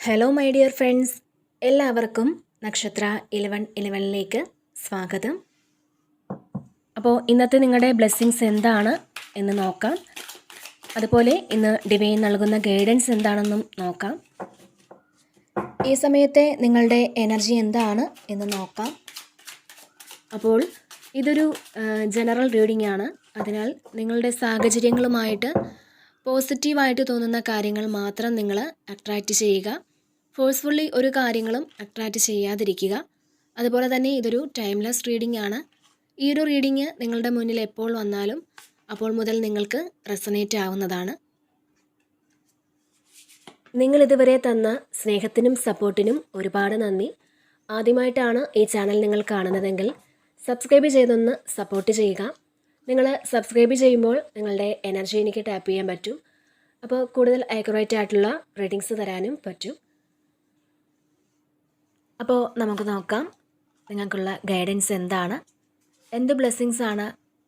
Hello my dear friends, എല്ലാവർക്കും നക്ഷത്ര 1111ലേക്ക് സ്വാഗതം. അപ്പോൾ ഇന്നത്തെ നിങ്ങളുടെ ബ്ലെസ്സിങ്സ് എന്താണ് എന്ന് നോക്കാം. അതുപോലെ ഇന്ന് ഡിവൈൻ നൽകുന്ന ഗൈഡൻസ് എന്താണെന്നും നോക്കാം. ഈ സമയത്തെ നിങ്ങളുടെ എനർജി എന്താണ് എന്ന് നോക്കാം. അപ്പോൾ ഇതൊരു ജനറൽ റീഡിംഗ് ആണ്. അതിനാൽ നിങ്ങളുടെ സാഹചര്യങ്ങളുമായിട്ട് പോസിറ്റീവായിട്ട് തോന്നുന്ന കാര്യങ്ങൾ മാത്രം നിങ്ങൾ അട്രാക്റ്റ് ചെയ്യുക. ഫോഴ്സ്ഫുള്ളി ഒരു കാര്യങ്ങളും അട്രാക്റ്റ് ചെയ്യാതിരിക്കുക. അതുപോലെ തന്നെ ഇതൊരു ടൈംലെസ് റീഡിംഗ് ആണ്. ഈ ഒരു റീഡിംഗ് നിങ്ങളുടെ മുന്നിൽ എപ്പോൾ വന്നാലും അപ്പോൾ മുതൽ നിങ്ങൾക്ക് റെസനേറ്റ് ആവുന്നതാണ്. നിങ്ങളിതുവരെ തന്ന സ്നേഹത്തിനും സപ്പോർട്ടിനും ഒരുപാട് നന്ദി. ആദ്യമായിട്ടാണ് ഈ ചാനൽ നിങ്ങൾ കാണുന്നതെങ്കിൽ സബ്സ്ക്രൈബ് ചെയ്തൊന്ന് സപ്പോർട്ട് ചെയ്യുക. നിങ്ങൾ സബ്സ്ക്രൈബ് ചെയ്യുമ്പോൾ നിങ്ങളുടെ എനർജി എനിക്ക് ടാപ്പ് ചെയ്യാൻ പറ്റും. അപ്പോൾ കൂടുതൽ ആക്യുറേറ്റ് ആയിട്ടുള്ള റീഡിങ്സ് തരാനും പറ്റും. അപ്പോൾ നമുക്ക് നോക്കാം നിങ്ങൾക്കുള്ള ഗൈഡൻസ് എന്താണ്, എന്ത് ബ്ലെസ്സിങ്സ് ആണ്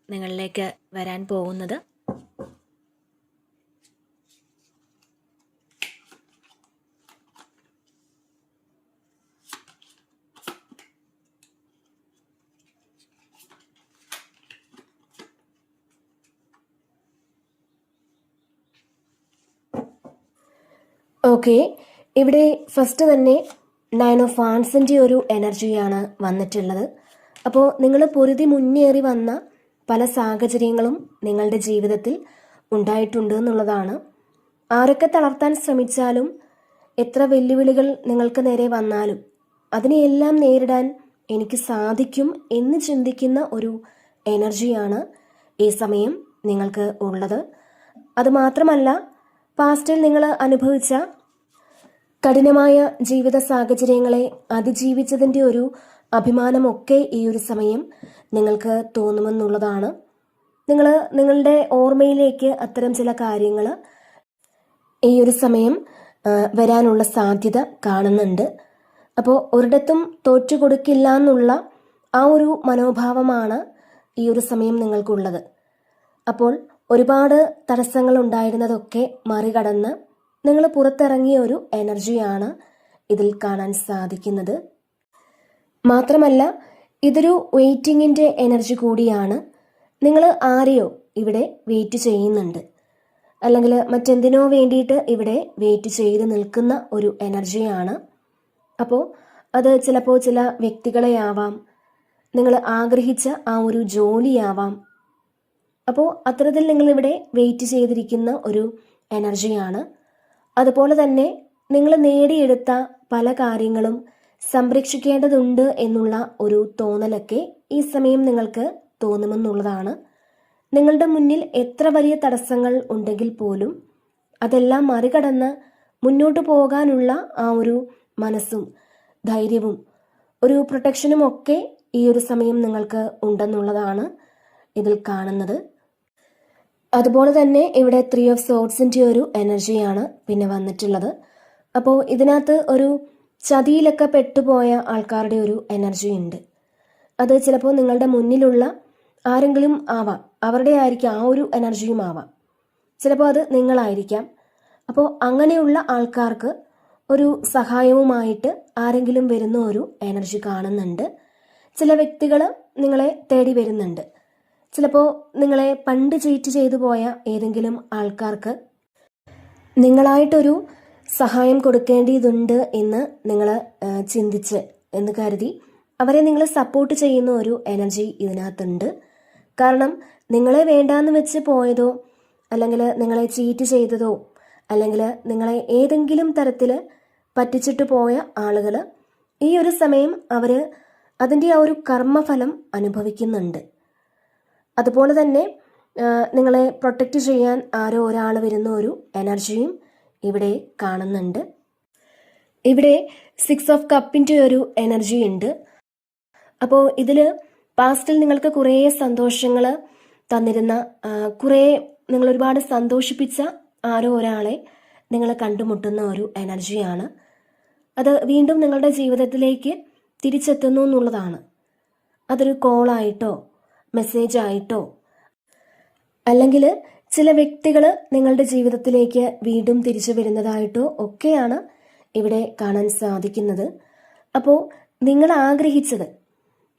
നിങ്ങളിലേക്ക് വരാൻ പോകുന്നത്. ഓക്കെ, ഇവിടെ ഫസ്റ്റ് തന്നെ 9 ഓഫ് വാൻസിൻ്റെ ഒരു എനർജിയാണ് വന്നിട്ടുള്ളത്. അപ്പോൾ നിങ്ങൾ പൊരുതി മുന്നേറി വന്ന പല സാഹചര്യങ്ങളും നിങ്ങളുടെ ജീവിതത്തിൽ ഉണ്ടായിട്ടുണ്ട് എന്നുള്ളതാണ്. ആരൊക്കെ തളർത്താൻ ശ്രമിച്ചാലും എത്ര വെല്ലുവിളികൾ നിങ്ങൾക്ക് നേരെ വന്നാലും അതിനെയെല്ലാം നേരിടാൻ എനിക്ക് സാധിക്കും എന്ന് ചിന്തിക്കുന്ന ഒരു എനർജിയാണ് ഈ സമയം നിങ്ങൾക്ക് ഉള്ളത്. അതുമാത്രമല്ല, പാസ്റ്റിൽ നിങ്ങൾ അനുഭവിച്ച കഠിനമായ ജീവിത സാഹചര്യങ്ങളെ അതിജീവിച്ചതിൻ്റെ ഒരു അഭിമാനമൊക്കെ ഈ ഒരു സമയം നിങ്ങൾക്ക് തോന്നുമെന്നുള്ളതാണ്. നിങ്ങളുടെ ഓർമ്മയിലേക്ക് അത്തരം ചില കാര്യങ്ങൾ ഈ ഒരു സമയം വരാനുള്ള സാധ്യത കാണുന്നുണ്ട്. അപ്പോൾ ഒരിടത്തും തോറ്റുകൊടുക്കില്ല എന്നുള്ള ആ ഒരു മനോഭാവമാണ് ഈ ഒരു സമയം നിങ്ങൾക്കുള്ളത്. അപ്പോൾ ഒരുപാട് തടസ്സങ്ങൾ ഉണ്ടായിരുന്നതൊക്കെ മറികടന്ന് നിങ്ങൾ പുറത്തിറങ്ങിയ ഒരു എനർജിയാണ് ഇതിൽ കാണാൻ സാധിക്കുന്നത്. മാത്രമല്ല, ഇതൊരു വെയിറ്റിങ്ങിൻ്റെ എനർജി കൂടിയാണ്. നിങ്ങൾ ആരെയോ ഇവിടെ വെയിറ്റ് ചെയ്യുന്നുണ്ട്, അല്ലെങ്കിൽ മറ്റെന്തിനോ വേണ്ടിയിട്ട് ഇവിടെ വെയിറ്റ് ചെയ്ത് നിൽക്കുന്ന ഒരു എനർജിയാണ്. അപ്പോൾ അത് ചിലപ്പോൾ ചില വ്യക്തികളെ ആവാം, നിങ്ങൾ ആഗ്രഹിച്ച ആ ഒരു ജോലിയാവാം. അപ്പോൾ അത്തരത്തിൽ നിങ്ങളിവിടെ വെയിറ്റ് ചെയ്തിരിക്കുന്ന ഒരു എനർജിയാണ്. അതുപോലെ തന്നെ നിങ്ങൾ നേടിയെടുത്ത പല കാര്യങ്ങളും സംരക്ഷിക്കേണ്ടതുണ്ട് എന്നുള്ള ഒരു തോന്നലൊക്കെ ഈ സമയം നിങ്ങൾക്ക് തോന്നുമെന്നുള്ളതാണ്. നിങ്ങളുടെ മുന്നിൽ എത്ര വലിയ തടസ്സങ്ങൾ ഉണ്ടെങ്കിൽ പോലും അതെല്ലാം മറികടന്ന് മുന്നോട്ട് പോകാനുള്ള ആ ഒരു മനസ്സും ധൈര്യവും ഒരു പ്രൊട്ടക്ഷനും ഒക്കെ ഈ ഒരു സമയം നിങ്ങൾക്ക് ഉണ്ടെന്നുള്ളതാണ് ഇതിൽ കാണുന്നത്. അതുപോലെ തന്നെ ഇവിടെ 3 ഓഫ് സോർഡ്സിൻ്റെ ഒരു എനർജിയാണ് പിന്നെ വന്നിട്ടുള്ളത്. അപ്പോൾ ഇതിനകത്ത് ഒരു ചതിയിലൊക്കെ പെട്ടുപോയ ആൾക്കാരുടെ ഒരു എനർജി ഉണ്ട്. അത് ചിലപ്പോൾ നിങ്ങളുടെ മുന്നിലുള്ള ആരെങ്കിലും ആവാം, അവരുടെ ആയിരിക്കും ആ ഒരു എനർജിയും ആവാം, ചിലപ്പോൾ അത് നിങ്ങളായിരിക്കാം. അപ്പോൾ അങ്ങനെയുള്ള ആൾക്കാർക്ക് ഒരു സഹായവുമായിട്ട് ആരെങ്കിലും വരുന്ന ഒരു എനർജി കാണുന്നുണ്ട്. ചില വ്യക്തികൾ നിങ്ങളെ തേടി വരുന്നുണ്ട്. ചിലപ്പോൾ നിങ്ങളെ പണ്ട് ചീറ്റ് ചെയ്തു പോയ ഏതെങ്കിലും ആൾക്കാർക്ക് നിങ്ങളായിട്ടൊരു സഹായം കൊടുക്കേണ്ടതുണ്ട് എന്ന് നിങ്ങൾ ചിന്തിച്ച് എന്ന് കരുതി അവരെ നിങ്ങൾ സപ്പോർട്ട് ചെയ്യുന്ന ഒരു എനർജി ഇതിനകത്തുണ്ട്. കാരണം നിങ്ങളെ വേണ്ടാന്ന് വെച്ച് പോയതോ, അല്ലെങ്കിൽ നിങ്ങളെ ചീറ്റ് ചെയ്തതോ, അല്ലെങ്കിൽ നിങ്ങളെ ഏതെങ്കിലും തരത്തിൽ പറ്റിച്ചിട്ട് പോയ ആളുകൾ ഈ ഒരു സമയം അവർ അതിൻ്റെ ആ ഒരു കർമ്മഫലം അനുഭവിക്കുന്നുണ്ട്. അതുപോലെ തന്നെ നിങ്ങളെ പ്രൊട്ടക്റ്റ് ചെയ്യാൻ ആരോ ഒരാൾ വരുന്ന ഒരു എനർജിയും ഇവിടെ കാണുന്നുണ്ട്. ഇവിടെ 6 ഓഫ് കപ്പിൻ്റെ ഒരു എനർജി ഉണ്ട്. അപ്പോൾ ഇതിൽ പാസ്റ്റിൽ നിങ്ങൾക്ക് കുറേ സന്തോഷങ്ങൾ തന്നിരുന്ന, നിങ്ങൾ ഒരുപാട് സന്തോഷിപ്പിച്ച ആരോ ഒരാളെ നിങ്ങൾ കണ്ടുമുട്ടുന്ന ഒരു എനർജിയാണ്. അത് വീണ്ടും നിങ്ങളുടെ ജീവിതത്തിലേക്ക് തിരിച്ചെത്തുന്നു എന്നുള്ളതാണ്. അതൊരു കോളായിട്ടോ മെസ്സേജ് ആയിട്ടോ, അല്ലെങ്കിൽ ചില വ്യക്തികൾ നിങ്ങളുടെ ജീവിതത്തിലേക്ക് വീണ്ടും തിരിച്ചു വരുന്നതായിട്ടോ ഒക്കെയാണ് ഇവിടെ കാണാൻ സാധിക്കുന്നത്. അപ്പോൾ നിങ്ങൾ ആഗ്രഹിച്ചത്,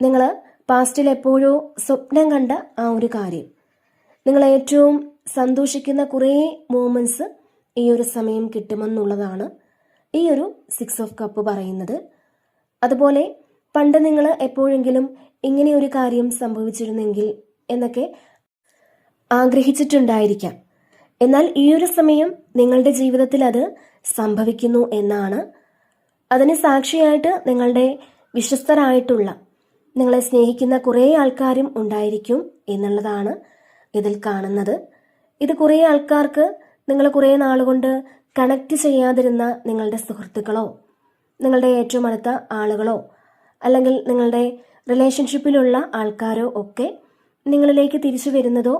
നിങ്ങൾ പാസ്റ്റിൽ എപ്പോഴോ സ്വപ്നം കണ്ട ആ ഒരു കാര്യം, നിങ്ങൾ ഏറ്റവും സന്തോഷിക്കുന്ന കുറേ മൂമെന്റ്സ് ഈ ഒരു സമയം കിട്ടുമെന്നുള്ളതാണ് ഈ ഒരു 6 ഓഫ് കപ്പ് പറയുന്നത്. അതുപോലെ പണ്ട് നിങ്ങൾ എപ്പോഴെങ്കിലും ഇങ്ങനെ ഒരു കാര്യം സംഭവിച്ചിരുന്നെങ്കിൽ എന്നൊക്കെ ആഗ്രഹിച്ചിട്ടുണ്ടായിരിക്കാം. എന്നാൽ ഈ ഒരു സമയം നിങ്ങളുടെ ജീവിതത്തിൽ അത് സംഭവിക്കുന്നു എന്നാണ്. അതിന് സാക്ഷിയായിട്ട് നിങ്ങളുടെ വിശ്വസ്തരായിട്ടുള്ള, നിങ്ങളെ സ്നേഹിക്കുന്ന കുറേ ആൾക്കാരും ഉണ്ടായിരിക്കും എന്നുള്ളതാണ് ഇതിൽ കാണുന്നത്. ഇത് കുറേ ആൾക്കാർക്ക് നിങ്ങൾ കുറേ നാളുകൊണ്ട് കണക്ട് ചെയ്യാതിരുന്ന നിങ്ങളുടെ സുഹൃത്തുക്കളോ, നിങ്ങളുടെ ഏറ്റവും അടുത്ത ആളുകളോ, അല്ലെങ്കിൽ നിങ്ങളുടെ റിലേഷൻഷിപ്പിലുള്ള ആൾക്കാരോ ഒക്കെ നിങ്ങളിലേക്ക് തിരിച്ചു വരുന്നതോ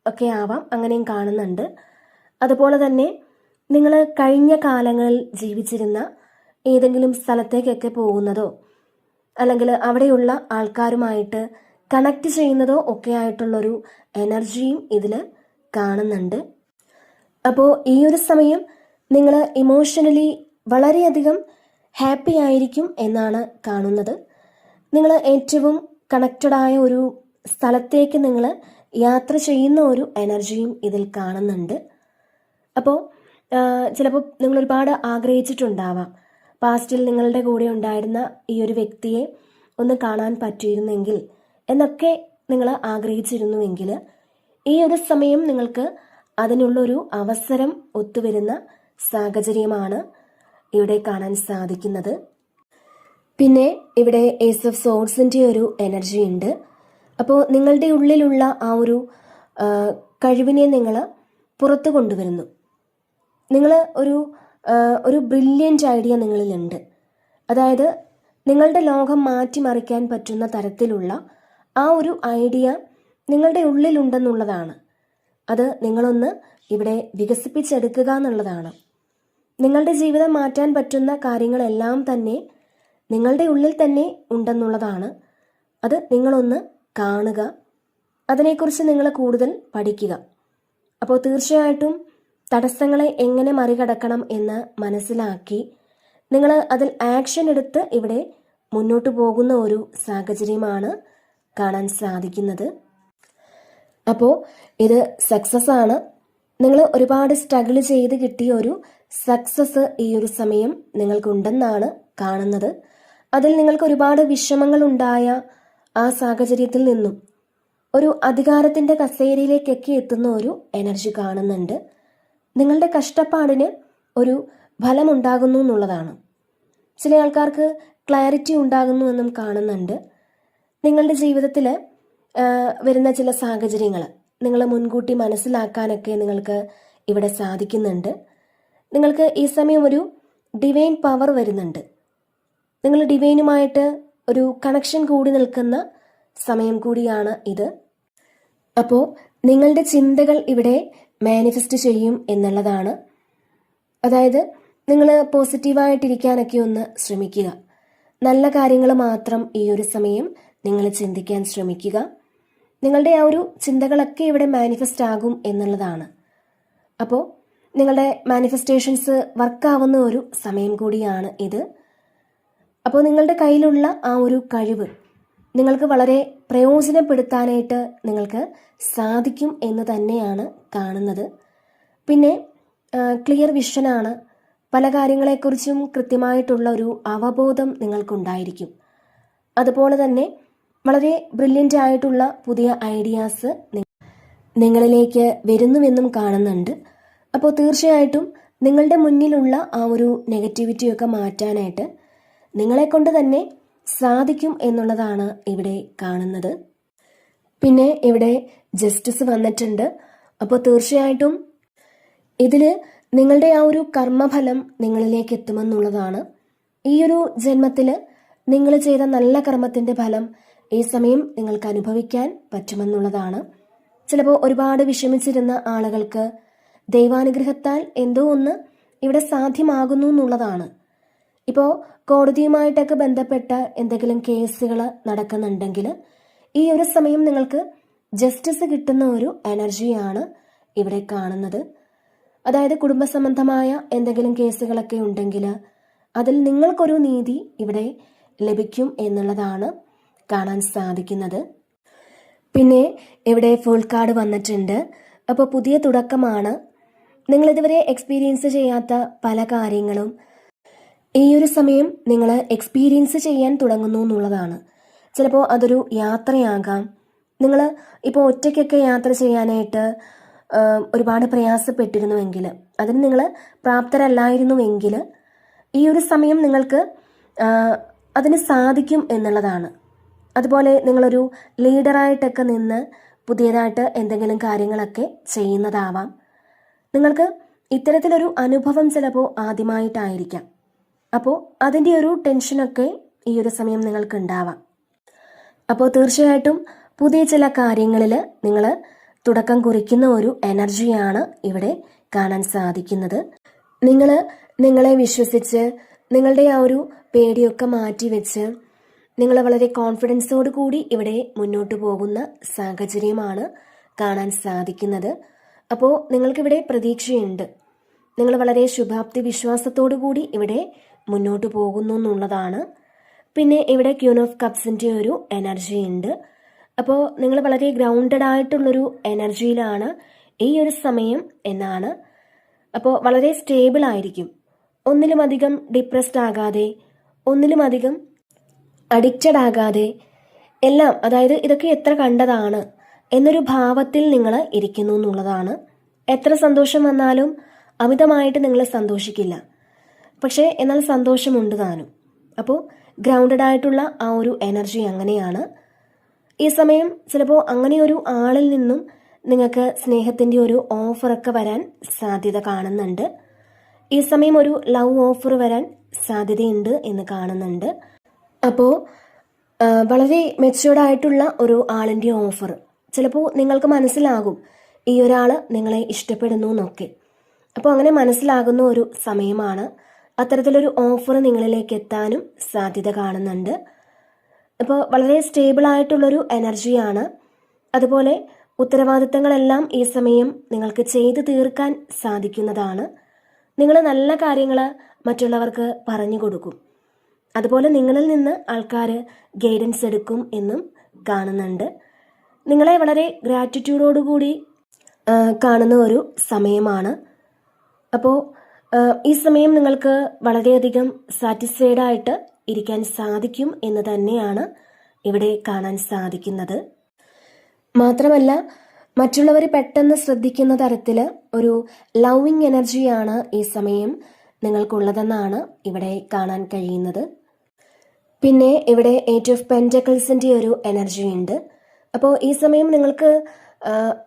ഒക്കെ ആവാം. അങ്ങനെയും കാണുന്നുണ്ട്. അതുപോലെ തന്നെ നിങ്ങൾ കഴിഞ്ഞ കാലങ്ങളിൽ ജീവിച്ചിരുന്ന ഏതെങ്കിലും സ്ഥലത്തേക്കൊക്കെ പോകുന്നതോ, അല്ലെങ്കിൽ അവിടെയുള്ള ആൾക്കാരുമായിട്ട് കണക്ട് ചെയ്യുന്നതോ ഒക്കെ ആയിട്ടുള്ളൊരു എനർജിയും ഇതിൽ കാണുന്നുണ്ട്. അപ്പോൾ ഈ ഒരു സമയം നിങ്ങൾ ഇമോഷണലി വളരെയധികം ഹാപ്പി ആയിരിക്കും എന്നാണ് കാണുന്നത്. നിങ്ങൾ ഏറ്റവും കണക്റ്റഡായ ഒരു സ്ഥലത്തേക്ക് നിങ്ങൾ യാത്ര ചെയ്യുന്ന ഒരു എനർജിയും ഇതിൽ കാണുന്നുണ്ട്. അപ്പോൾ ചിലപ്പോൾ നിങ്ങൾ ഒരുപാട് ആഗ്രഹിച്ചിട്ടുണ്ടാവാം, പാസ്റ്റിൽ നിങ്ങളുടെ കൂടെ ഉണ്ടായിരുന്ന ഈ ഒരു വ്യക്തിയെ ഒന്ന് കാണാൻ പറ്റിയിരുന്നെങ്കിൽ എന്നൊക്കെ നിങ്ങൾ ആഗ്രഹിച്ചിരുന്നുവെങ്കിൽ ഈ ഒരു സമയം നിങ്ങൾക്ക് അതിനുള്ളൊരു അവസരം ഒത്തുവരുന്ന സാഹചര്യമാണ് ഇവിടെ കാണാൻ സാധിക്കുന്നത്. പിന്നെ ഇവിടെ ഏസ് ഓഫ് സോഡ്സിൻ്റെ ഒരു എനർജി ഉണ്ട്. അപ്പോൾ നിങ്ങളുടെ ഉള്ളിലുള്ള ആ ഒരു കഴിവിനെ നിങ്ങൾ പുറത്തു കൊണ്ടുവരുന്നു. നിങ്ങൾ ഒരു ബ്രില്യൻ്റ് ഐഡിയ നിങ്ങളിലുണ്ട്. അതായത് നിങ്ങളുടെ ലോകം മാറ്റിമറിക്കാൻ പറ്റുന്ന തരത്തിലുള്ള ആ ഒരു ഐഡിയ നിങ്ങളുടെ ഉള്ളിലുണ്ടെന്നുള്ളതാണ്. അത് നിങ്ങളൊന്ന് ഇവിടെ വികസിപ്പിച്ചെടുക്കുക എന്നുള്ളതാണ്. നിങ്ങളുടെ ജീവിതം മാറ്റാൻ പറ്റുന്ന കാര്യങ്ങളെല്ലാം തന്നെ നിങ്ങളുടെ ഉള്ളിൽ തന്നെ ഉണ്ടെന്നുള്ളതാണ്. അത് നിങ്ങളൊന്ന് കാണുക, അതിനെക്കുറിച്ച് നിങ്ങൾ കൂടുതൽ പഠിക്കുക. അപ്പോൾ തീർച്ചയായിട്ടും തടസ്സങ്ങളെ എങ്ങനെ മറികടക്കണം എന്ന് മനസ്സിലാക്കി നിങ്ങൾ അതിൽ ആക്ഷൻ എടുത്ത് ഇവിടെ മുന്നോട്ട് പോകുന്ന ഒരു സാഹചര്യമാണ് കാണാൻ സാധിക്കുന്നത്. അപ്പോൾ ഇത് സക്സസ് ആണ്. നിങ്ങൾ ഒരുപാട് സ്ട്രഗിൾ ചെയ്ത് കിട്ടിയ ഒരു സക്സസ് ഈ ഒരു സമയം നിങ്ങൾക്കുണ്ടെന്നാണ് കാണുന്നത്. അതിൽ നിങ്ങൾക്ക് ഒരുപാട് വിഷമങ്ങൾ ഉണ്ടായ ആ സാഹചര്യത്തിൽ നിന്നും ഒരു അധികാരത്തിൻ്റെ കസേരയിലേക്കൊക്കെ എത്തുന്ന ഒരു എനർജി കാണുന്നുണ്ട്. നിങ്ങളുടെ കഷ്ടപ്പാടിന് ഒരു ഫലമുണ്ടാകുന്നു എന്നുള്ളതാണ്. ചില ആൾക്കാർക്ക് ക്ലാരിറ്റി ഉണ്ടാകുന്നു എന്നും കാണുന്നുണ്ട്. നിങ്ങളുടെ ജീവിതത്തിൽ വരുന്ന ചില സാഹചര്യങ്ങൾ നിങ്ങൾ മുൻകൂട്ടി മനസ്സിലാക്കാനൊക്കെ നിങ്ങൾക്ക് ഇവിടെ സാധിക്കുന്നുണ്ട്. നിങ്ങൾക്ക് ഈ സമയം ഒരു ഡിവൈൻ പവർ വരുന്നുണ്ട്. നിങ്ങൾ ഡിവൈനുമായിട്ട് ഒരു കണക്ഷൻ കൂടി നിൽക്കുന്ന സമയം കൂടിയാണ് ഇത്. അപ്പോൾ നിങ്ങളുടെ ചിന്തകൾ ഇവിടെ മാനിഫെസ്റ്റ് ചെയ്യും എന്നുള്ളതാണ്. അതായത് നിങ്ങൾ പോസിറ്റീവായിട്ടിരിക്കാനൊക്കെ ഒന്ന് ശ്രമിക്കുക. നല്ല കാര്യങ്ങൾ മാത്രം ഈ ഒരു സമയം നിങ്ങൾ ചിന്തിക്കാൻ ശ്രമിക്കുക. നിങ്ങളുടെ ആ ഒരു ചിന്തകളൊക്കെ ഇവിടെ മാനിഫെസ്റ്റ് ആകും എന്നുള്ളതാണ്. അപ്പോൾ നിങ്ങളുടെ മാനിഫെസ്റ്റേഷൻസ് വർക്കാവുന്ന ഒരു സമയം കൂടിയാണ് ഇത്. അപ്പോൾ നിങ്ങളുടെ കയ്യിലുള്ള ആ ഒരു കഴിവ് നിങ്ങൾക്ക് വളരെ പ്രയോജനപ്പെടുത്താനായിട്ട് നിങ്ങൾക്ക് സാധിക്കും എന്ന് തന്നെയാണ് കാണുന്നത്. പിന്നെ ക്ലിയർ വിഷനാണ്. പല കാര്യങ്ങളെക്കുറിച്ചും കൃത്യമായിട്ടുള്ള ഒരു അവബോധം നിങ്ങൾക്കുണ്ടായിരിക്കും. അതുപോലെ തന്നെ വളരെ ബ്രില്യൻ്റ് ആയിട്ടുള്ള പുതിയ ഐഡിയാസ് നിങ്ങളിലേക്ക് വരുന്നുവെന്നും കാണുന്നുണ്ട്. അപ്പോൾ തീർച്ചയായിട്ടും നിങ്ങളുടെ മുന്നിലുള്ള ആ ഒരു നെഗറ്റിവിറ്റിയൊക്കെ മാറ്റാനായിട്ട് നിങ്ങളെക്കൊണ്ട് തന്നെ സാധിക്കും എന്നുള്ളതാണ് ഇവിടെ കാണുന്നത്. പിന്നെ ഇവിടെ ജസ്റ്റിസ് വന്നിട്ടുണ്ട്. അപ്പോൾ തീർച്ചയായിട്ടും ഇതിൽ നിങ്ങളുടെ ആ ഒരു കർമ്മഫലം നിങ്ങളിലേക്ക് എത്തുമെന്നുള്ളതാണ്. ഈ ഒരു ജന്മത്തിൽ നിങ്ങൾ ചെയ്ത നല്ല കർമ്മത്തിൻ്റെ ഫലം ഈ സമയം നിങ്ങൾക്ക് അനുഭവിക്കാൻ പറ്റുമെന്നുള്ളതാണ്. ചിലപ്പോൾ ഒരുപാട് വിഷമിച്ചിരുന്ന ആളുകൾക്ക് ദൈവാനുഗ്രഹത്താൽ എന്തോ ഒന്ന് ഇവിടെ സാധ്യമാകുന്നു എന്നുള്ളതാണ്. ഇപ്പോൾ കോടതിയുമായിട്ടൊക്കെ ബന്ധപ്പെട്ട എന്തെങ്കിലും കേസുകൾ നടക്കുന്നുണ്ടെങ്കിൽ ഈ ഒരു സമയം നിങ്ങൾക്ക് ജസ്റ്റിസ് കിട്ടുന്ന ഒരു എനർജിയാണ് ഇവിടെ കാണുന്നത്. അതായത് കുടുംബസംബന്ധമായ എന്തെങ്കിലും കേസുകളൊക്കെ ഉണ്ടെങ്കിൽ അതിൽ നിങ്ങൾക്കൊരു നീതി ഇവിടെ ലഭിക്കും എന്നുള്ളതാണ് കാണാൻ സാധിക്കുന്നത്. പിന്നെ ഇവിടെ ഫുൾ കാർഡ് വന്നിട്ടുണ്ട്. അപ്പോൾ പുതിയ തുടക്കമാണ്. നിങ്ങളിതുവരെ എക്സ്പീരിയൻസ് ചെയ്യാത്ത പല കാര്യങ്ങളും ഈ ഒരു സമയം നിങ്ങൾ എക്സ്പീരിയൻസ് ചെയ്യാൻ തുടങ്ങുന്നു എന്നുള്ളതാണ്. ചിലപ്പോൾ അതൊരു യാത്രയാകാം. നിങ്ങൾ ഇപ്പോൾ ഒറ്റയ്ക്കൊക്കെ യാത്ര ചെയ്യാനായിട്ട് ഒരുപാട് പ്രയാസപ്പെട്ടിരുന്നുവെങ്കിൽ, അതിന് നിങ്ങൾ പ്രാപ്തരല്ലായിരുന്നുവെങ്കിൽ ഈ ഒരു സമയം നിങ്ങൾക്ക് അതിന് സാധിക്കും എന്നുള്ളതാണ്. അതുപോലെ നിങ്ങളൊരു ലീഡറായിട്ടൊക്കെ നിന്ന് പുതിയതായിട്ട് എന്തെങ്കിലും കാര്യങ്ങളൊക്കെ ചെയ്യുന്നതാവാം. നിങ്ങൾക്ക് ഇത്തരത്തിലൊരു അനുഭവം ചിലപ്പോൾ ആദ്യമായിട്ടായിരിക്കാം. അപ്പോൾ അതിൻ്റെ ഒരു ടെൻഷനൊക്കെ ഈ ഒരു സമയം നിങ്ങൾക്ക് ഉണ്ടാവാം. അപ്പോൾ തീർച്ചയായിട്ടും പുതിയ ചില കാര്യങ്ങളിൽ നിങ്ങൾ തുടക്കം കുറിക്കുന്ന ഒരു എനർജിയാണ് ഇവിടെ കാണാൻ സാധിക്കുന്നത്. നിങ്ങളെ വിശ്വസിച്ച് നിങ്ങളുടെ ആ ഒരു പേടിയൊക്കെ മാറ്റി വെച്ച് നിങ്ങൾ വളരെ കോൺഫിഡൻസോട് കൂടി ഇവിടെ മുന്നോട്ട് പോകുന്ന സാഹചര്യമാണ് കാണാൻ സാധിക്കുന്നത്. അപ്പോൾ നിങ്ങൾക്കിവിടെ പ്രതീക്ഷയുണ്ട്. നിങ്ങൾ വളരെ ശുഭാപ്തി വിശ്വാസത്തോടു കൂടി ഇവിടെ മുന്നോട്ട് പോകുന്നു എന്നുള്ളതാണ്. പിന്നെ ഇവിടെ ക്യൂൻ ഓഫ് കപ്സിൻ്റെ ഒരു എനർജി ഉണ്ട്. അപ്പോൾ നിങ്ങൾ വളരെ ഗ്രൗണ്ടഡ് ആയിട്ടുള്ളൊരു എനർജിയിലാണ് ഈ ഒരു സമയം എന്നാണ്. അപ്പോൾ വളരെ സ്റ്റേബിൾ ആയിരിക്കും. ഒന്നിലുമധികം ഡിപ്രസ്ഡ് ആകാതെ, ഒന്നിലുമധികം അഡിക്റ്റഡ് ആകാതെ, എല്ലാം, അതായത് ഇതൊക്കെ എത്ര കണ്ടതാണ് എന്നൊരു ഭാവത്തിൽ നിങ്ങൾ ഇരിക്കുന്നു എന്നുള്ളതാണ്. എത്ര സന്തോഷം വന്നാലും അമിതമായിട്ട് നിങ്ങൾ സന്തോഷിക്കില്ല, പക്ഷേ എന്നാൽ സന്തോഷമുണ്ട് താനും. അപ്പോൾ ഗ്രൗണ്ടഡ് ആയിട്ടുള്ള ആ ഒരു എനർജി അങ്ങനെയാണ്. ഈ സമയം ചിലപ്പോൾ അങ്ങനെ ഒരു ആളിൽ നിന്നും നിങ്ങൾക്ക് സ്നേഹത്തിൻ്റെ ഒരു ഓഫറൊക്കെ വരാൻ സാധ്യത കാണുന്നുണ്ട്. ഈ സമയം ഒരു ലവ് ഓഫർ വരാൻ സാധ്യതയുണ്ട് എന്ന് കാണുന്നുണ്ട്. അപ്പോൾ വളരെ മെച്യൂർഡ് ആയിട്ടുള്ള ഒരു ആളിൻ്റെ ഓഫർ ചിലപ്പോൾ നിങ്ങൾക്ക് മനസ്സിലാകും ഈ ഒരാൾ നിങ്ങളെ ഇഷ്ടപ്പെടുന്നു എന്നൊക്കെ. അപ്പോൾ അങ്ങനെ മനസ്സിലാകുന്ന ഒരു സമയമാണ്. അത്തരത്തിലൊരു ഓഫർ നിങ്ങളിലേക്ക് എത്താനും സാധ്യത കാണുന്നുണ്ട്. അപ്പോൾ വളരെ സ്റ്റേബിൾ ആയിട്ടുള്ളൊരു എനർജിയാണ്. അതുപോലെ ഉത്തരവാദിത്തങ്ങളെല്ലാം ഈ സമയം നിങ്ങൾക്ക് ചെയ്തു തീർക്കാൻ സാധിക്കുന്നതാണ്. നിങ്ങൾ നല്ല കാര്യങ്ങൾ മറ്റുള്ളവർക്ക് പറഞ്ഞു കൊടുക്കും. അതുപോലെ നിങ്ങളിൽ നിന്ന് ആൾക്കാർ ഗൈഡൻസ് എടുക്കും എന്നും കാണുന്നുണ്ട്. നിങ്ങളെ വളരെ ഗ്രാറ്റിറ്റ്യൂഡോടുകൂടി കാണുന്ന ഒരു സമയമാണ്. അപ്പോൾ ഈ സമയം നിങ്ങൾക്ക് വളരെയധികം സാറ്റിസ്ഫൈഡ് ആയിട്ട് ഇരിക്കാൻ സാധിക്കും എന്ന് തന്നെയാണ് ഇവിടെ കാണാൻ സാധിക്കുന്നത്. മാത്രമല്ല മറ്റുള്ളവർ പെട്ടെന്ന് ശ്രദ്ധിക്കുന്ന തരത്തിൽ ഒരു ലവിങ് എനർജിയാണ് ഈ സമയം നിങ്ങൾക്കുള്ളതെന്നാണ് ഇവിടെ കാണാൻ കഴിയുന്നത്. പിന്നെ ഇവിടെ 8 ഓഫ് പെൻറ്റക്കിൾസിൻ്റെ ഒരു എനർജി ഉണ്ട്. അപ്പോൾ ഈ സമയം നിങ്ങൾക്ക്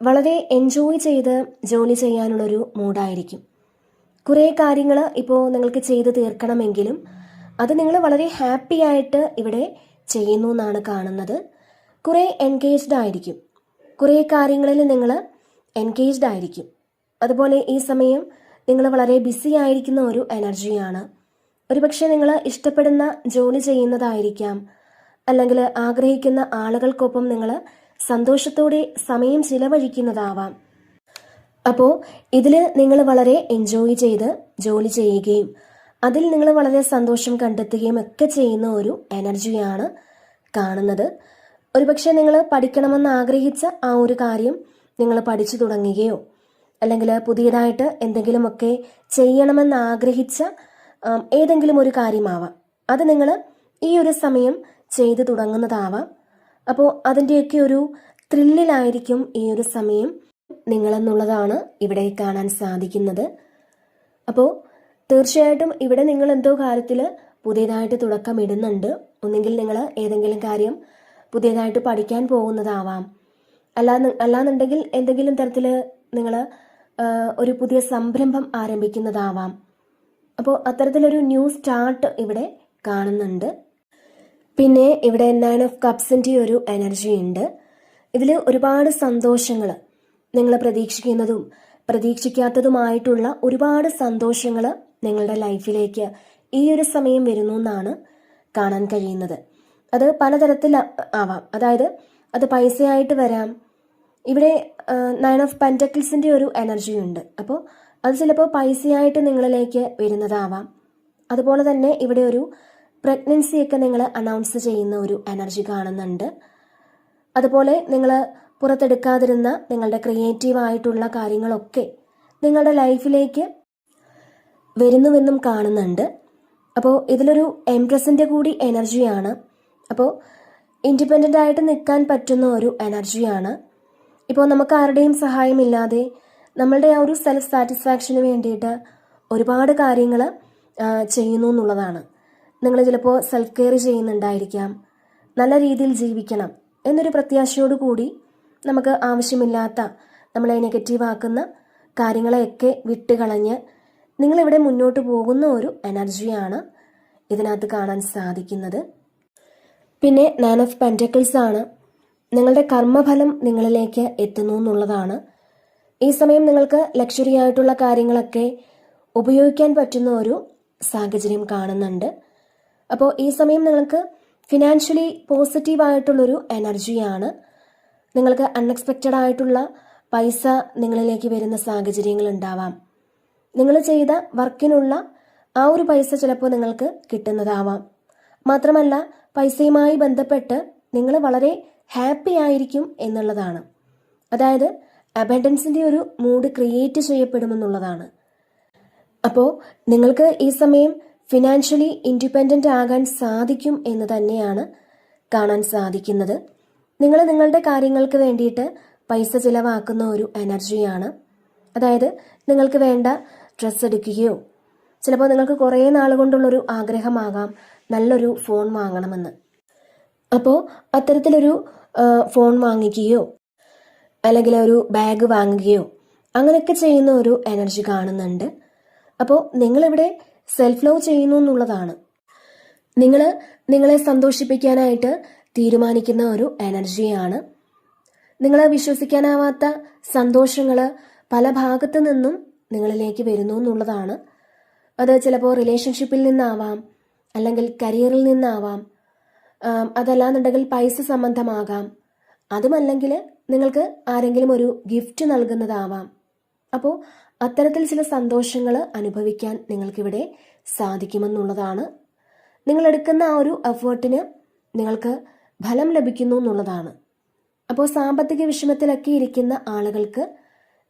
വളരെ എൻജോയ് ചെയ്ത് ജോലി ചെയ്യാനുള്ളൊരു മൂഡായിരിക്കും. കുറേ കാര്യങ്ങൾ ഇപ്പോൾ നിങ്ങൾക്ക് ചെയ്ത് തീർക്കണമെങ്കിലും അത് നിങ്ങൾ വളരെ ഹാപ്പി ആയിട്ട് ഇവിടെ ചെയ്യുന്നു എന്നാണ് കാണുന്നത്. കുറേ എൻഗേജ്ഡ് ആയിരിക്കും. കുറേ കാര്യങ്ങളിൽ നിങ്ങൾ എൻഗേജ്ഡ് ആയിരിക്കും. അതുപോലെ ഈ സമയം നിങ്ങൾ വളരെ ബിസി ആയിരിക്കുന്ന ഒരു എനർജിയാണ്. ഒരുപക്ഷെ നിങ്ങൾ ഇഷ്ടപ്പെടുന്ന ജോലി ചെയ്യുന്നതായിരിക്കാം, അല്ലെങ്കിൽ ആഗ്രഹിക്കുന്ന ആളുകൾക്കൊപ്പം നിങ്ങൾ സന്തോഷത്തോടെ സമയം ചിലവഴിക്കുന്നതാവാം. അപ്പോൾ ഇതിൽ നിങ്ങൾ വളരെ എൻജോയ് ചെയ്ത് ജോലി ചെയ്യുകയും അതിൽ നിങ്ങൾ വളരെ സന്തോഷം കണ്ടെത്തുകയും ഒക്കെ ചെയ്യുന്ന ഒരു എനർജിയാണ് കാണുന്നത്. ഒരുപക്ഷെ നിങ്ങൾ പഠിക്കണമെന്ന് ആഗ്രഹിച്ച ആ ഒരു കാര്യം നിങ്ങൾ പഠിച്ചു തുടങ്ങുകയോ, അല്ലെങ്കിൽ പുതിയതായിട്ട് എന്തെങ്കിലുമൊക്കെ ചെയ്യണമെന്ന് ആഗ്രഹിച്ച ഏതെങ്കിലും ഒരു കാര്യമാവാം. അത് നിങ്ങൾ ഈ ഒരു സമയം ചെയ്തു തുടങ്ങുന്നതാവാം. അപ്പോൾ അതിൻ്റെയൊക്കെ ഒരു ത്രില്ലിലായിരിക്കും ഈ ഒരു സമയം നിങ്ങളെന്നുള്ളതാണ് ഇവിടെ കാണാൻ സാധിക്കുന്നത്. അപ്പോൾ തീർച്ചയായിട്ടും ഇവിടെ നിങ്ങൾ എന്തോ കാര്യത്തിൽ പുതിയതായിട്ട് തുടക്കമിടുന്നുണ്ട്. ഒന്നെങ്കിൽ നിങ്ങൾ ഏതെങ്കിലും കാര്യം പുതിയതായിട്ട് പഠിക്കാൻ പോകുന്നതാവാം, അല്ലാന്നുണ്ടെങ്കിൽ എന്തെങ്കിലും തരത്തിൽ നിങ്ങൾ ഒരു പുതിയ സംരംഭം ആരംഭിക്കുന്നതാവാം. അപ്പോൾ അത്തരത്തിലൊരു ന്യൂ സ്റ്റാർട്ട് ഇവിടെ കാണുന്നുണ്ട്. പിന്നെ ഇവിടെ 9 ഓഫ് കപ്സിൻ്റെ ഒരു എനർജി ഉണ്ട്. ഇതിൽ ഒരുപാട് സന്തോഷങ്ങൾ, നിങ്ങൾ പ്രതീക്ഷിക്കുന്നതും പ്രതീക്ഷിക്കാത്തതുമായിട്ടുള്ള ഒരുപാട് സന്തോഷങ്ങൾ നിങ്ങളുടെ ലൈഫിലേക്ക് ഈ ഒരു സമയം വരുന്നു എന്നാണ് കാണാൻ കഴിയുന്നത്. അത് പലതരത്തിൽ ആവാം. അതായത് അത് പൈസയായിട്ട് വരാം. ഇവിടെ 9 ഓഫ് പെൻറ്റക്കിൾസിൻ്റെ ഒരു എനർജി ഉണ്ട്. അപ്പോൾ അത് ചിലപ്പോൾ പൈസയായിട്ട് നിങ്ങളിലേക്ക് വരുന്നതാവാം. അതുപോലെ തന്നെ ഇവിടെ ഒരു പ്രഗ്നൻസിയൊക്കെ നിങ്ങൾ അനൗൺസ് ചെയ്യുന്ന ഒരു എനർജി കാണുന്നുണ്ട്. അതുപോലെ നിങ്ങൾ പുറത്തെടുക്കാതിരുന്ന നിങ്ങളുടെ ക്രിയേറ്റീവായിട്ടുള്ള കാര്യങ്ങളൊക്കെ നിങ്ങളുടെ ലൈഫിലേക്ക് വരുന്നുവെന്നും കാണുന്നുണ്ട്. അപ്പോൾ ഇതിലൊരു എംപ്രസിൻ്റെ കൂടി എനർജിയാണ്. അപ്പോൾ ഇൻഡിപെൻഡൻ്റ് ആയിട്ട് നിൽക്കാൻ പറ്റുന്ന ഒരു എനർജിയാണ്. ഇപ്പോൾ നമുക്ക് ആരുടെയും സഹായമില്ലാതെ നമ്മളുടെ ആ ഒരു സെൽഫ് സാറ്റിസ്ഫാക്ഷന് വേണ്ടിയിട്ട് ഒരുപാട് കാര്യങ്ങൾ ചെയ്യുന്നു എന്നുള്ളതാണ്. നിങ്ങൾ ചിലപ്പോൾ സെൽഫ് കെയർ ചെയ്യുന്നുണ്ടായിരിക്കാം. നല്ല രീതിയിൽ ജീവിക്കണം എന്നൊരു പ്രത്യാശയോടു കൂടി നമുക്ക് ആവശ്യമില്ലാത്ത നമ്മളെ നെഗറ്റീവാക്കുന്ന കാര്യങ്ങളെയൊക്കെ വിട്ടുകളഞ്ഞ് നിങ്ങളിവിടെ മുന്നോട്ട് പോകുന്ന ഒരു എനർജിയാണ് ഇതിനകത്ത് കാണാൻ സാധിക്കുന്നത്. പിന്നെ 9 ഓഫ് പെൻറ്റക്കിൾസ് ആണ്. നിങ്ങളുടെ കർമ്മഫലം നിങ്ങളിലേക്ക് എത്തുന്നു എന്നുള്ളതാണ്. ഈ സമയം നിങ്ങൾക്ക് ലക്ഷറി ആയിട്ടുള്ള കാര്യങ്ങളൊക്കെ ഉപയോഗിക്കാൻ പറ്റുന്ന ഒരു സാഹചര്യം കാണുന്നുണ്ട്. അപ്പോൾ ഈ സമയം നിങ്ങൾക്ക് ഫിനാൻഷ്യലി പോസിറ്റീവായിട്ടുള്ളൊരു എനർജിയാണ്. നിങ്ങൾക്ക് അൺഎക്സ്പെക്റ്റഡ് ആയിട്ടുള്ള പൈസ നിങ്ങളിലേക്ക് വരുന്ന സാഹചര്യങ്ങൾ ഉണ്ടാവാം. നിങ്ങൾ ചെയ്ത വർക്കിനുള്ള ആ ഒരു പൈസ ചിലപ്പോൾ നിങ്ങൾക്ക് കിട്ടുന്നതാവാം. മാത്രമല്ല പൈസയുമായി ബന്ധപ്പെട്ട് നിങ്ങൾ വളരെ ഹാപ്പി ആയിരിക്കും എന്നുള്ളതാണ്. അതായത് അബൻഡൻസിൻ്റെ ഒരു മൂഡ് ക്രിയേറ്റ് ചെയ്യപ്പെടുമെന്നുള്ളതാണ്. അപ്പോൾ നിങ്ങൾക്ക് ഈ സമയം ഫിനാൻഷ്യലി ഇൻഡിപെൻഡൻ്റ് ആകാൻ സാധിക്കും എന്ന് തന്നെയാണ് കാണാൻ സാധിക്കുന്നത്. നിങ്ങൾ നിങ്ങളുടെ കാര്യങ്ങൾക്ക് വേണ്ടിയിട്ട് പൈസ ചിലവാക്കുന്ന ഒരു എനർജിയാണ്. അതായത് നിങ്ങൾക്ക് വേണ്ട ഡ്രസ്സ് എടുക്കുകയോ ചിലപ്പോൾ നിങ്ങൾക്ക് കുറേ നാൾ കൊണ്ടുള്ളൊരു ആഗ്രഹമാകാം നല്ലൊരു ഫോൺ വാങ്ങണമെന്ന്. അപ്പോൾ അത്തരത്തിലൊരു ഫോൺ വാങ്ങിക്കുകയോ അല്ലെങ്കിൽ ഒരു ബാഗ് വാങ്ങുകയോ അങ്ങനെയൊക്കെ ചെയ്യുന്ന ഒരു എനർജി കാണുന്നുണ്ട്. അപ്പോൾ നിങ്ങളിവിടെ സെൽഫ് ലവ് ചെയ്യുന്നു എന്നുള്ളതാണ്. നിങ്ങൾ നിങ്ങളെ സന്തോഷിപ്പിക്കാനായിട്ട് തീരുമാനിക്കുന്ന ഒരു എനർജിയാണ്. നിങ്ങൾ വിശ്വസിക്കാനാവാത്ത സന്തോഷങ്ങൾ പല ഭാഗത്തു നിന്നും നിങ്ങളിലേക്ക് വരുന്നു എന്നുള്ളതാണ്. അത് ചിലപ്പോൾ റിലേഷൻഷിപ്പിൽ നിന്നാവാം, അല്ലെങ്കിൽ കരിയറിൽ നിന്നാവാം, അതല്ലാന്നുണ്ടെങ്കിൽ പൈസ സംബന്ധമാകാം, അതുമല്ലെങ്കിൽ നിങ്ങൾക്ക് ആരെങ്കിലും ഒരു ഗിഫ്റ്റ് നൽകുന്നതാവാം. അപ്പോൾ അത്തരത്തിൽ ചില സന്തോഷങ്ങൾ അനുഭവിക്കാൻ നിങ്ങൾക്കിവിടെ സാധിക്കുമെന്നുള്ളതാണ്. നിങ്ങളെടുക്കുന്ന ആ ഒരു എഫേർട്ടിന് നിങ്ങൾക്ക് ഫലം ലഭിക്കുന്നു എന്നുള്ളതാണ്. അപ്പോൾ സാമ്പത്തിക വിഷമത്തിലൊക്കെ ഇരിക്കുന്ന ആളുകൾക്ക്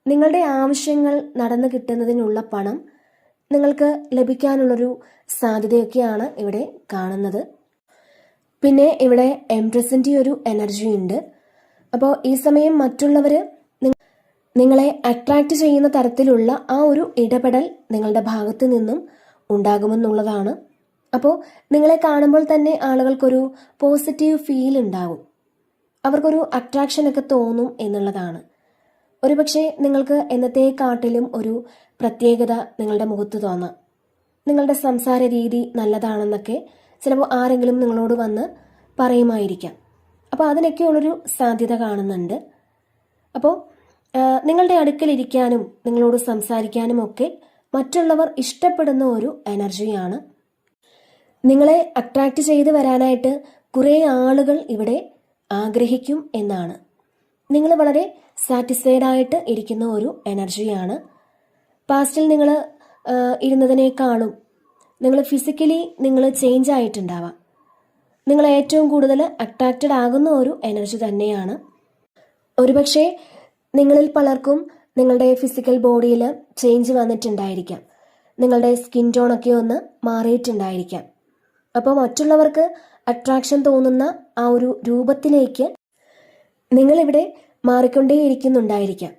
നിങ്ങളുടെ ആവശ്യങ്ങൾ നടന്നു കിട്ടുന്നതിനുള്ള പണം നിങ്ങൾക്ക് ലഭിക്കാനുള്ളൊരു സാധ്യതയൊക്കെയാണ് ഇവിടെ കാണുന്നത്. പിന്നെ ഇവിടെ എംപ്രസിൻ്റെ ഒരു എനർജി ഉണ്ട്. അപ്പോൾ ഈ സമയം മറ്റുള്ളവർ നിങ്ങളെ അട്രാക്റ്റ് ചെയ്യുന്ന തരത്തിലുള്ള ആ ഒരു ഇടപെടൽ നിങ്ങളുടെ ഭാഗത്ത് നിന്നും ഉണ്ടാകുമെന്നുള്ളതാണ്. അപ്പോൾ നിങ്ങളെ കാണുമ്പോൾ തന്നെ ആളുകൾക്കൊരു പോസിറ്റീവ് ഫീൽ ഉണ്ടാകും, അവർക്കൊരു അട്രാക്ഷനൊക്കെ തോന്നും എന്നുള്ളതാണ്. ഒരുപക്ഷെ നിങ്ങൾക്ക് എന്നത്തെക്കാട്ടിലും ഒരു പ്രത്യേകത നിങ്ങളുടെ മുഖത്ത് തോന്നാം. നിങ്ങളുടെ സംസാര രീതി നല്ലതാണെന്നൊക്കെ ചിലപ്പോൾ ആരെങ്കിലും നിങ്ങളോട് വന്ന് പറയുമായിരിക്കാം. അപ്പോൾ അതിനൊക്കെയുള്ളൊരു സാധ്യത കാണുന്നുണ്ട്. അപ്പോൾ നിങ്ങളുടെ അടുക്കലിരിക്കാനും നിങ്ങളോട് സംസാരിക്കാനും ഒക്കെ മറ്റുള്ളവർ ഇഷ്ടപ്പെടുന്ന ഒരു എനർജിയാണ്. നിങ്ങളെ അട്രാക്റ്റ് ചെയ്ത് വരാനായിട്ട് കുറേ ആളുകൾ ഇവിടെ ആഗ്രഹിക്കും എന്നാണ്. നിങ്ങൾ വളരെ സാറ്റിസ്ഫൈഡ് ആയിട്ട് ഇരിക്കുന്ന ഒരു എനർജിയാണ്. പാസ്റ്റിൽ നിങ്ങൾ ഇരുന്നതിനേക്കാളും നിങ്ങൾ ഫിസിക്കലി നിങ്ങൾ ചേഞ്ച് ആയിട്ടുണ്ടാവാം. നിങ്ങൾ ഏറ്റവും കൂടുതൽ അട്രാക്റ്റഡ് ആകുന്ന ഒരു എനർജി തന്നെയാണ്. ഒരുപക്ഷെ നിങ്ങളിൽ പലർക്കും നിങ്ങളുടെ ഫിസിക്കൽ ബോഡിയിൽ ചേഞ്ച് വന്നിട്ടുണ്ടായിരിക്കാം. നിങ്ങളുടെ സ്കിൻ ടോണൊക്കെ ഒന്ന് മാറിയിട്ടുണ്ടായിരിക്കാം. അപ്പോൾ മറ്റുള്ളവർക്ക് അട്രാക്ഷൻ തോന്നുന്ന ആ ഒരു രൂപത്തിലേക്ക് നിങ്ങളിവിടെ മാറിക്കൊണ്ടേയിരിക്കുന്നുണ്ടായിരിക്കാം.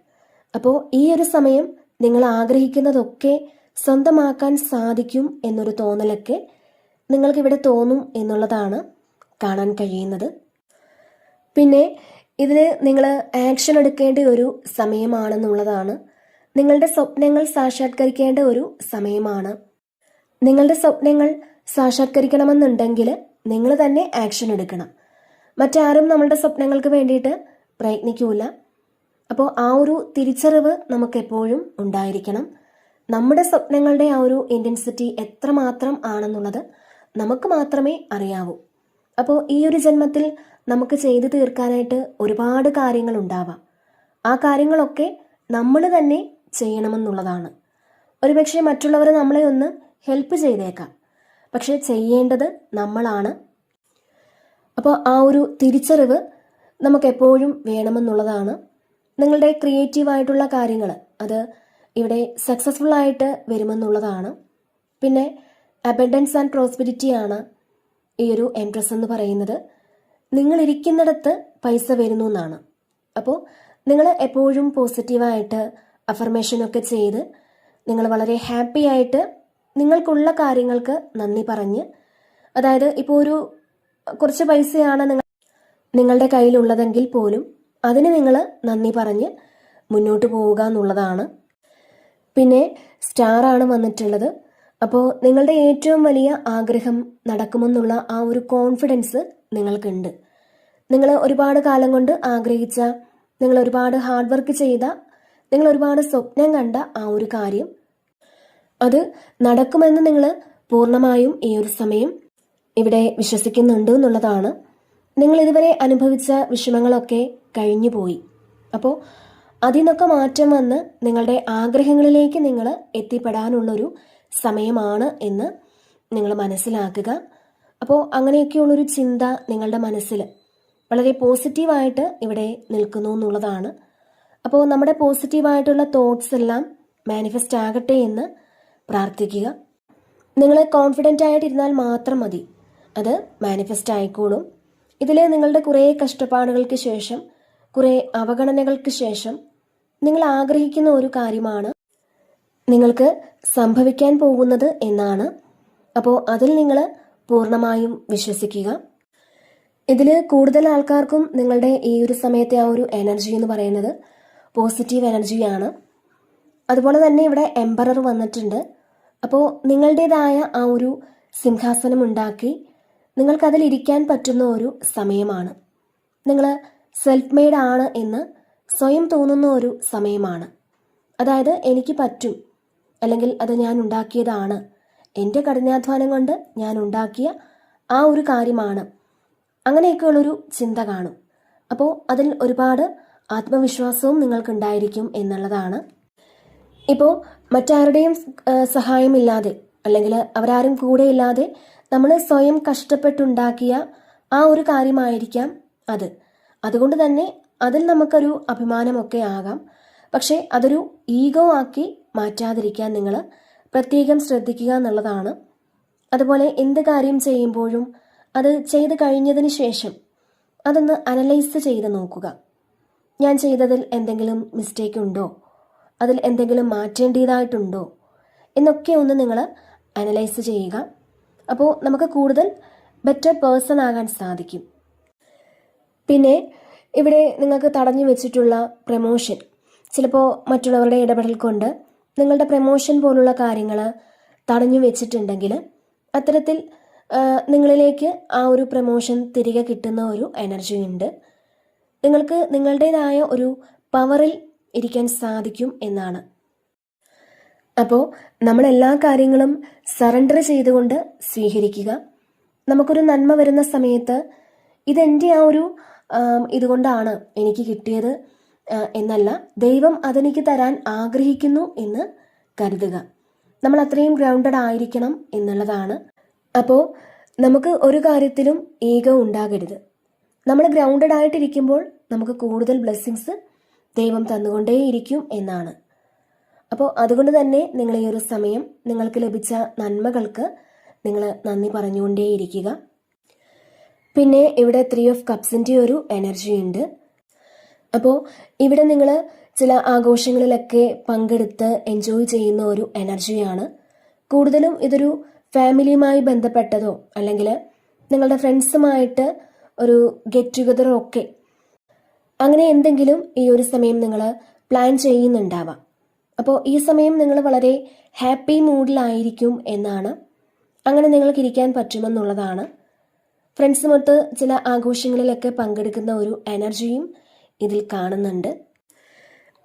അപ്പോൾ ഈ ഒരു സമയം നിങ്ങൾ ആഗ്രഹിക്കുന്നതൊക്കെ സ്വന്തമാക്കാൻ സാധിക്കും എന്നൊരു തോന്നലൊക്കെ നിങ്ങൾക്കിവിടെ തോന്നും എന്നുള്ളതാണ് കാണാൻ കഴിയുന്നത്. പിന്നെ ഇതിൽ നിങ്ങൾ ആക്ഷൻ എടുക്കേണ്ട ഒരു സമയമാണെന്നുള്ളതാണ്. നിങ്ങളുടെ സ്വപ്നങ്ങൾ സാക്ഷാത്കരിക്കേണ്ട ഒരു സമയമാണ്. നിങ്ങളുടെ സ്വപ്നങ്ങൾ സാക്ഷാത്കരിക്കണമെന്നുണ്ടെങ്കിൽ നിങ്ങൾ തന്നെ ആക്ഷൻ എടുക്കണം. മറ്റാരും നമ്മളുടെ സ്വപ്നങ്ങൾക്ക് വേണ്ടിയിട്ട് പ്രയത്നിക്കൂല. അപ്പോൾ ആ ഒരു തിരിച്ചറിവ് നമുക്കെപ്പോഴും ഉണ്ടായിരിക്കണം. നമ്മുടെ സ്വപ്നങ്ങളുടെ ആ ഒരു ഇൻറ്റൻസിറ്റി എത്രമാത്രം ആണെന്നുള്ളത് നമുക്ക് മാത്രമേ അറിയാവൂ. അപ്പോൾ ഈ ഒരു ജന്മത്തിൽ നമുക്ക് ചെയ്തു തീർക്കാനായിട്ട് ഒരുപാട് കാര്യങ്ങളുണ്ടാവാം. ആ കാര്യങ്ങളൊക്കെ നമ്മൾ തന്നെ ചെയ്യണമെന്നുള്ളതാണ്. ഒരുപക്ഷെ മറ്റുള്ളവർ നമ്മളെ ഒന്ന് ഹെൽപ്പ് ചെയ്തേക്കാം. പക്ഷെ ചെയ്യേണ്ടത് നമ്മളാണ്. അപ്പോൾ ആ ഒരു തിരിച്ചറിവ് നമുക്കെപ്പോഴും വേണമെന്നുള്ളതാണ്. നിങ്ങളുടെ ക്രിയേറ്റീവായിട്ടുള്ള കാര്യങ്ങൾ അത് ഇവിടെ സക്സസ്ഫുൾ ആയിട്ട് വരുമെന്നുള്ളതാണ്. പിന്നെ അബൻഡൻസ് ആൻഡ് പ്രോസ്പെരിറ്റി ആണ് ഈ ഒരു എംപ്രസ് എന്ന് പറയുന്നത്. നിങ്ങളിരിക്കുന്നിടത്ത് പൈസ വരുന്നു എന്നാണ്. അപ്പോൾ നിങ്ങൾ എപ്പോഴും പോസിറ്റീവായിട്ട് അഫർമേഷനൊക്കെ ചെയ്ത് നിങ്ങൾ വളരെ ഹാപ്പി ആയിട്ട് നിങ്ങൾക്കുള്ള കാര്യങ്ങൾക്ക് നന്ദി പറഞ്ഞ്, അതായത് ഇപ്പോൾ ഒരു കുറച്ച് പൈസയാണ് നിങ്ങളുടെ കയ്യിലുള്ളതെങ്കിൽ പോലും അതിന് നിങ്ങൾ നന്ദി പറഞ്ഞ് മുന്നോട്ട് പോവുക എന്നുള്ളതാണ്. പിന്നെ സ്റ്റാറാണ് വന്നിട്ടുള്ളത്. അപ്പോൾ നിങ്ങളുടെ ഏറ്റവും വലിയ ആഗ്രഹം നടക്കുമെന്നുള്ള ആ ഒരു കോൺഫിഡൻസ് നിങ്ങൾക്കുണ്ട്. നിങ്ങൾ ഒരുപാട് കാലം കൊണ്ട് ആഗ്രഹിച്ച, നിങ്ങൾ ഒരുപാട് ഹാർഡ് വർക്ക് ചെയ്ത, നിങ്ങൾ ഒരുപാട് സ്വപ്നം കണ്ട ആ ഒരു കാര്യം അത് നടക്കുമെന്ന് നിങ്ങൾ പൂർണ്ണമായും ഈ ഒരു സമയം ഇവിടെ വിശ്വസിക്കുന്നുണ്ട് എന്നുള്ളതാണ്. നിങ്ങൾ ഇതുവരെ അനുഭവിച്ച വിഷമങ്ങളൊക്കെ കഴിഞ്ഞു പോയി. അപ്പോൾ അതിൽ നിന്നൊക്കെ മാറ്റം വന്ന് നിങ്ങളുടെ ആഗ്രഹങ്ങളിലേക്ക് നിങ്ങൾ എത്തിപ്പെടാനുള്ളൊരു സമയമാണ് എന്ന് നിങ്ങൾ മനസ്സിലാക്കുക. അപ്പോൾ അങ്ങനെയൊക്കെയുള്ളൊരു ചിന്ത നിങ്ങളുടെ മനസ്സിൽ വളരെ പോസിറ്റീവായിട്ട് ഇവിടെ നിൽക്കുന്നു എന്നുള്ളതാണ്. അപ്പോൾ നമ്മുടെ പോസിറ്റീവായിട്ടുള്ള തോട്ട്സ് എല്ലാം മാനിഫെസ്റ്റ് ആകട്ടെ എന്ന് പ്രാർത്ഥിക്കുക. നിങ്ങൾ കോൺഫിഡൻ്റ് ആയിട്ടിരുന്നാൽ മാത്രം മതി, അത് മാനിഫെസ്റ്റ് ആയിക്കോളും. ഇതിൽ നിങ്ങളുടെ കുറേ കഷ്ടപ്പാടുകൾക്ക് ശേഷം, കുറേ അവഗണനകൾക്ക് ശേഷം നിങ്ങൾ ആഗ്രഹിക്കുന്ന ഒരു കാര്യമാണ് നിങ്ങൾക്ക് സംഭവിക്കാൻ പോകുന്നത് എന്നാണ്. അപ്പോൾ അതിൽ നിങ്ങൾ പൂർണ്ണമായും വിശ്വസിക്കുക. ഇതിൽ കൂടുതൽ ആൾക്കാർക്കും നിങ്ങളുടെ ഈ ഒരു സമയത്തെ ആ ഒരു എനർജി എന്ന് പറയുന്നത് പോസിറ്റീവ് എനർജിയാണ്. അതുപോലെ തന്നെ ഇവിടെ എംപറർ വന്നിട്ടുണ്ട്. അപ്പോൾ നിങ്ങളുടേതായ ആ ഒരു സിംഹാസനം ഉണ്ടാക്കി നിങ്ങൾക്കതിലിരിക്കാൻ പറ്റുന്ന ഒരു സമയമാണ്. നിങ്ങൾ സെൽഫ് മെയ്ഡ് ആണ് എന്ന് സ്വയം തോന്നുന്ന ഒരു സമയമാണ്. അതായത് എനിക്ക് പറ്റും, അല്ലെങ്കിൽ അത് ഞാൻ ഉണ്ടാക്കിയതാണ്, എൻ്റെ കഠിനാധ്വാനം കൊണ്ട് ഞാൻ ഉണ്ടാക്കിയ ആ ഒരു കാര്യമാണ്, അങ്ങനെയൊക്കെയുള്ളൊരു ചിന്ത കാണും. അപ്പോൾ അതിൽ ഒരുപാട് ആത്മവിശ്വാസവും നിങ്ങൾക്കുണ്ടായിരിക്കും എന്നുള്ളതാണ്. ഇപ്പോൾ മറ്റാരുടെയും സഹായമില്ലാതെ, അല്ലെങ്കിൽ അവരാരും കൂടെയില്ലാതെ നമ്മൾ സ്വയം കഷ്ടപ്പെട്ടുണ്ടാക്കിയ ആ ഒരു കാര്യമായിരിക്കാം അത്. അതുകൊണ്ട് തന്നെ അതിൽ നമുക്കൊരു അഭിമാനമൊക്കെ ആകാം. പക്ഷേ അതൊരു ഈഗോ ആക്കി മാറ്റാതിരിക്കാൻ നിങ്ങൾ പ്രത്യേകം ശ്രദ്ധിക്കുക എന്നുള്ളതാണ്. അതുപോലെ എന്ത് കാര്യം ചെയ്യുമ്പോഴും അത് ചെയ്ത് കഴിഞ്ഞതിന് ശേഷം അതൊന്ന് അനലൈസ് ചെയ്ത് നോക്കുക. ഞാൻ ചെയ്തതിൽ എന്തെങ്കിലും മിസ്റ്റേക്ക് ഉണ്ടോ, അതിൽ എന്തെങ്കിലും മാറ്റേണ്ടതായിട്ടുണ്ടോ എന്നൊക്കെ ഒന്ന് നിങ്ങൾ അനലൈസ് ചെയ്യുക. അപ്പോൾ നമുക്ക് കൂടുതൽ ബെറ്റർ പേഴ്സൺ ആകാൻ സാധിക്കും. പിന്നെ ഇവിടെ നിങ്ങൾക്ക് തടഞ്ഞു വെച്ചിട്ടുള്ള പ്രമോഷൻ, ചിലപ്പോൾ മറ്റുള്ളവരുടെ ഇടപെടൽ കൊണ്ട് നിങ്ങളുടെ പ്രമോഷൻ പോലുള്ള കാര്യങ്ങൾ തടഞ്ഞു വെച്ചിട്ടുണ്ടെങ്കിൽ അത്തരത്തിൽ നിങ്ങളിലേക്ക് ആ ഒരു പ്രമോഷൻ തിരികെ കിട്ടുന്ന ഒരു എനർജി ഉണ്ട്. നിങ്ങൾക്ക് നിങ്ങളുടേതായ ഒരു പവറിൽ ഇരിക്കാൻ സാധിക്കും എന്നാണ്. അപ്പോൾ നമ്മളെല്ലാ കാര്യങ്ങളും സറണ്ടർ ചെയ്തുകൊണ്ട് സ്വീകരിക്കുക. നമുക്കൊരു നന്മ വരുന്ന സമയത്ത് ഇതെൻ്റെ ആ ഒരു ഇതുകൊണ്ടാണ് എനിക്ക് കിട്ടിയത് എന്നല്ല, ദൈവം അതെനിക്ക് തരാൻ ആഗ്രഹിക്കുന്നു എന്ന് കരുതുക. നമ്മൾ അത്രയും ഗ്രൗണ്ടഡ് ആയിരിക്കണം എന്നുള്ളതാണ്. അപ്പോൾ നമുക്ക് ഒരു കാര്യത്തിലും ഈഗോ ഉണ്ടാകരുത്. നമ്മൾ ഗ്രൗണ്ടഡ് ആയിട്ടിരിക്കുമ്പോൾ നമുക്ക് കൂടുതൽ ബ്ലെസ്സിങ്സ് ദൈവം തന്നുകൊണ്ടേയിരിക്കും എന്നാണ്. അപ്പോൾ അതുകൊണ്ട് തന്നെ നിങ്ങൾ ഈ ഒരു സമയം നിങ്ങൾക്ക് ലഭിച്ച നന്മകൾക്ക് നിങ്ങൾ നന്ദി പറഞ്ഞുകൊണ്ടേയിരിക്കുക. പിന്നെ ഇവിടെ 3 ഓഫ് കപ്സിൻ്റെ ഒരു എനർജി ഉണ്ട്. അപ്പോൾ ഇവിടെ നിങ്ങൾ ചില ആഘോഷങ്ങളിലൊക്കെ പങ്കെടുത്ത് എൻജോയ് ചെയ്യുന്ന ഒരു എനർജിയാണ്. കൂടുതലും ഇതൊരു ഫാമിലിയുമായി ബന്ധപ്പെട്ടതോ അല്ലെങ്കിൽ നിങ്ങളുടെ ഫ്രണ്ട്സുമായിട്ട് ഒരു ഗെറ്റ് ടുഗദറോ ഒക്കെ അങ്ങനെ എന്തെങ്കിലും ഈ ഒരു സമയം നിങ്ങൾ പ്ലാൻ ചെയ്യുന്നുണ്ടാവാം. അപ്പോൾ ഈ സമയം നിങ്ങൾ വളരെ ഹാപ്പി മൂഡിലായിരിക്കും എന്നാണ്. അങ്ങനെ നിങ്ങൾക്ക് ഇരിക്കാൻ പറ്റുമെന്നുള്ളതാണ്. ഫ്രണ്ട്സുമൊത്ത് ചില ആഘോഷങ്ങളിലൊക്കെ പങ്കെടുക്കുന്ന ഒരു എനർജിയും ഇതിൽ കാണുന്നുണ്ട്.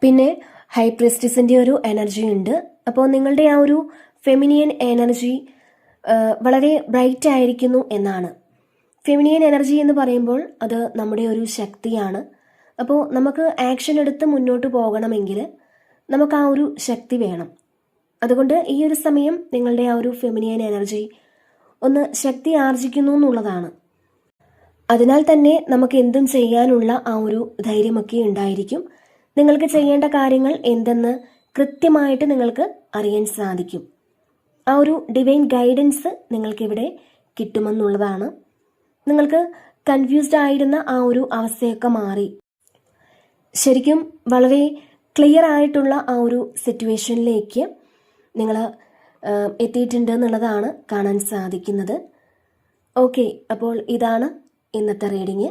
പിന്നെ ഹൈ പ്രിസ്റ്റസിൻ്റെ ഒരു എനർജി ഉണ്ട്. അപ്പോൾ നിങ്ങളുടെ ആ ഒരു ഫെമിനിയൻ എനർജി വളരെ ബ്രൈറ്റ് ആയിരിക്കുന്നു എന്നാണ്. ഫെമിനിയൻ എനർജി എന്ന് പറയുമ്പോൾ അത് നമ്മുടെ ഒരു ശക്തിയാണ്. അപ്പോൾ നമുക്ക് ആക്ഷൻ എടുത്ത് മുന്നോട്ട് പോകണമെങ്കിൽ നമുക്ക് ആ ഒരു ശക്തി വേണം. അതുകൊണ്ട് ഈ ഒരു സമയം നിങ്ങളുടെ ആ ഒരു ഫെമിനിയൻ എനർജി ഒന്ന് ശക്തി ആർജിക്കുന്നു എന്നുള്ളതാണ്. അതിനാൽ തന്നെ നമുക്ക് എന്തും ചെയ്യാനുള്ള ആ ഒരു ധൈര്യമൊക്കെ ഉണ്ടായിരിക്കും. നിങ്ങൾക്ക് ചെയ്യേണ്ട കാര്യങ്ങൾ എന്തെന്ന് കൃത്യമായിട്ട് നിങ്ങൾക്ക് അറിയാൻ സാധിക്കും. ആ ഒരു ഡിവൈൻ ഗൈഡൻസ് നിങ്ങൾക്കിവിടെ കിട്ടുമെന്നുള്ളതാണ്. നിങ്ങൾക്ക് കൺഫ്യൂസ്ഡ് ആയിരുന്ന ആ ഒരു അവസ്ഥയൊക്കെ മാറി ശരിക്കും വളരെ ക്ലിയർ ആയിട്ടുള്ള ആ ഒരു സിറ്റുവേഷനിലേക്ക് നിങ്ങൾ എത്തിയിട്ടുണ്ട് എന്നുള്ളതാണ് കാണാൻ സാധിക്കുന്നത്. ഓക്കെ, അപ്പോൾ ഇതാണ് ഇന്നത്തെ റീഡിങ്.